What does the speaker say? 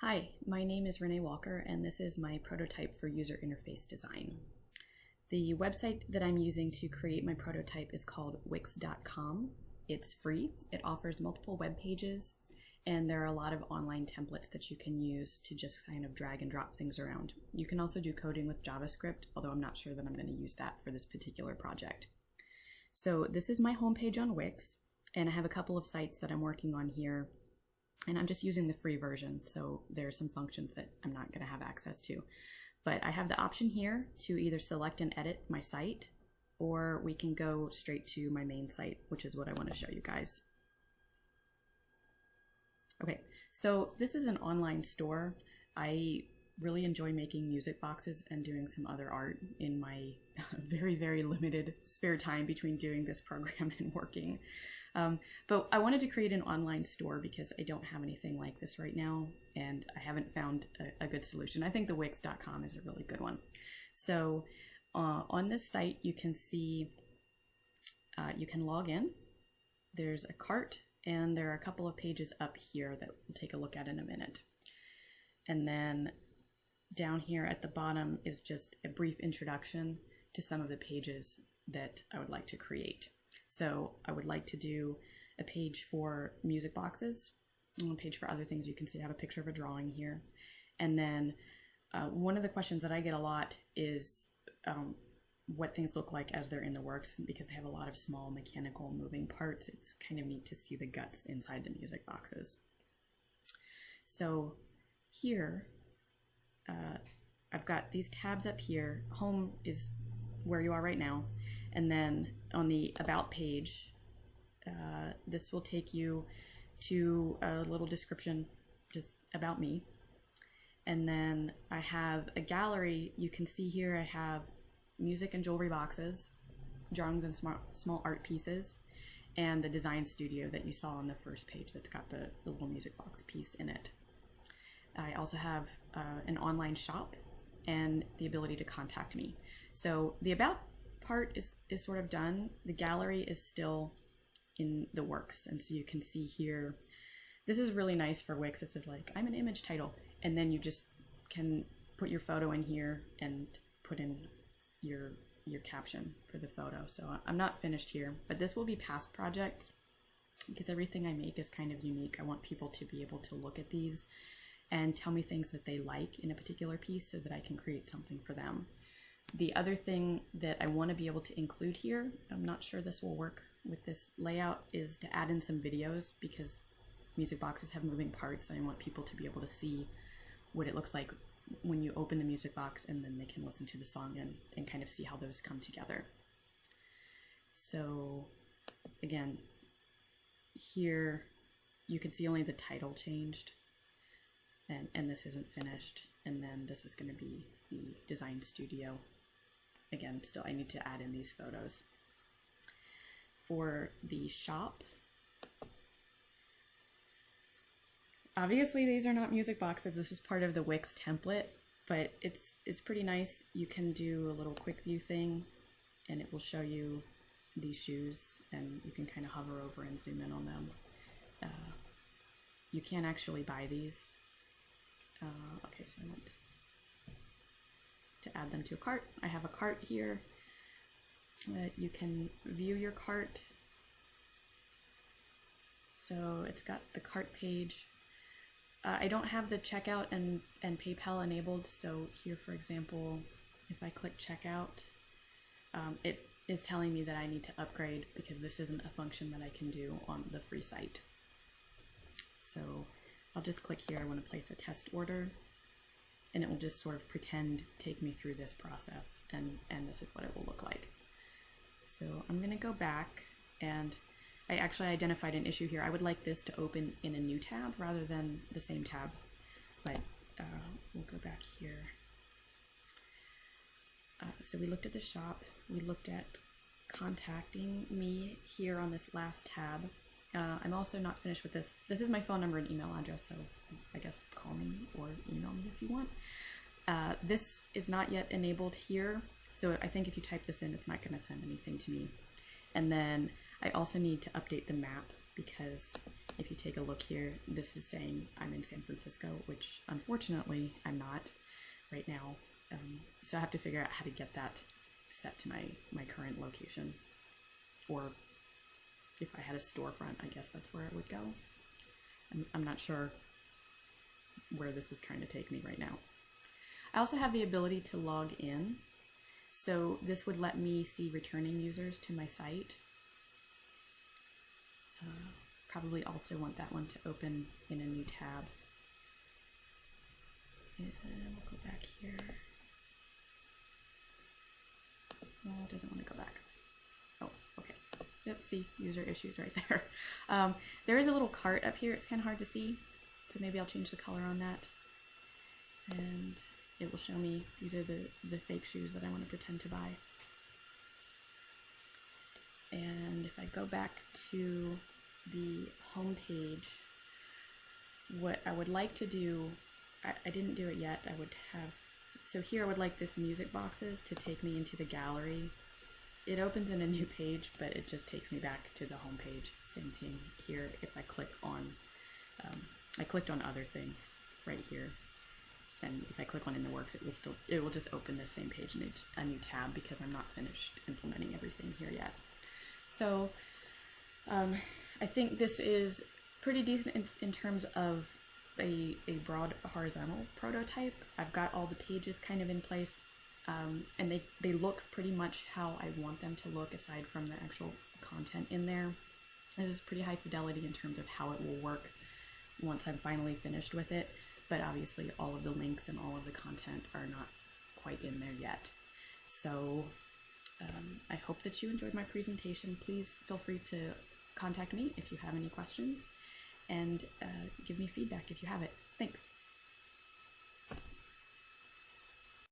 Hi, my name is Renee Walker, and this is my prototype for user interface design. The website that I'm using to create my prototype is called Wix.com. It's free, it offers multiple web pages, and there are a lot of online templates that you can use to just kind of drag and drop things around. You can also do coding with JavaScript, although I'm not sure that I'm going to use that for this particular project. So this is my homepage on Wix, and I have a couple of sites that I'm working on here. And I'm just using the free version, so there are some functions that I'm not going to have access to. But I have the option here to either select and edit my site, or we can go straight to my main site, which is what I want to show you guys. Okay, so this is an online store. I really enjoy making music boxes and doing some other art in my very, very limited spare time between doing this program and working. But I wanted to create an online store because I don't have anything like this right now, and I haven't found a good solution. I think the Wix.com is a really good one. So on this site, you can see, you can log in. There's a cart, and there are a couple of pages up here that we'll take a look at in a minute. And then down here at the bottom is just a brief introduction to some of the pages that I would like to create. So I would like to do a page for music boxes, and a page for other things. You can see I have a picture of a drawing here. And then one of the questions that I get a lot is what things look like as they're in the works, because they have a lot of small mechanical moving parts. It's kind of neat to see the guts inside the music boxes. So here, I've got these tabs up here. Home is where you are right now. And then on the About page, this will take you to a little description just about me. And then I have a gallery. You can see here I have music and jewelry boxes, drawings and small art pieces, and the design studio that you saw on the first page that's got the little music box piece in it. I also have an online shop and the ability to contact me. So the About part is sort of done. The gallery is still in the works, and so you can see here, this is really nice for Wix. It says like, I'm an image title, and then you just can put your photo in here and put in your caption for the photo. So I'm not finished here, but this will be past projects because everything I make is kind of unique. I want people to be able to look at these and tell me things that they like in a particular piece so that I can create something for them. The other thing that I want to be able to include here, I'm not sure this will work with this layout, is to add in some videos, because music boxes have moving parts and I want people to be able to see what it looks like when you open the music box, and then they can listen to the song and kind of see how those come together. So again, here you can see only the title changed, and this isn't finished, and then this is going to be the design studio. Again, still I need to add in these photos. For the shop, obviously these are not music boxes. This is part of the Wix template, but it's pretty nice. You can do a little quick view thing, and it will show you these shoes, and you can kind of hover over and zoom in on them. You can actually buy these. Okay, so I want to add them to a cart. I have a cart here. You can view your cart. So it's got the cart page. I don't have the checkout and PayPal enabled, so here, for example, if I click checkout, it is telling me that I need to upgrade because this isn't a function that I can do on the free site. So I'll just click here. I want to place a test order, and it will just sort of pretend take me through this process, and this is what it will look like. So I'm going to go back, and I actually identified an issue here. I would like this to open in a new tab rather than the same tab, but we'll go back here. So we looked at the shop. We looked at contacting me here on this last tab. I'm also not finished with this. This is my phone number and email address, so I guess call me or email me if you want. This is not yet enabled here, so I think if you type this in, it's not going to send anything to me. And then I also need to update the map because if you take a look here, this is saying I'm in San Francisco, which unfortunately I'm not right now. So I have to figure out how to get that set to my current location. Or if I had a storefront, I guess that's where it would go. I'm not sure where this is trying to take me right now. I also have the ability to log in. So this would let me see returning users to my site. Probably also want that one to open in a new tab. And we'll go back here. No, it doesn't want to go back. Oh, okay. Yep, see, user issues right there. There is a little cart up here. It's kind of hard to see, so maybe I'll change the color on that. And it will show me these are the fake shoes that I want to pretend to buy. And if I go back to the home page, what I would like to do, I didn't do it yet. I would have, so here I would like this music boxes to take me into the gallery. It opens in a new page, but it just takes me back to the home page. Same thing here. If I click on, I clicked on other things right here. And if I click on in the works, it will just open this same page in a new tab because I'm not finished implementing everything here yet. So I think this is pretty decent in terms of a broad horizontal prototype. I've got all the pages kind of in place, and they look pretty much how I want them to look aside from the actual content in there. It is pretty high fidelity in terms of how it will work once I'm finally finished with it, but obviously all of the links and all of the content are not quite in there yet. So I hope that you enjoyed my presentation. Please feel free to contact me if you have any questions, and give me feedback if you have it. Thanks.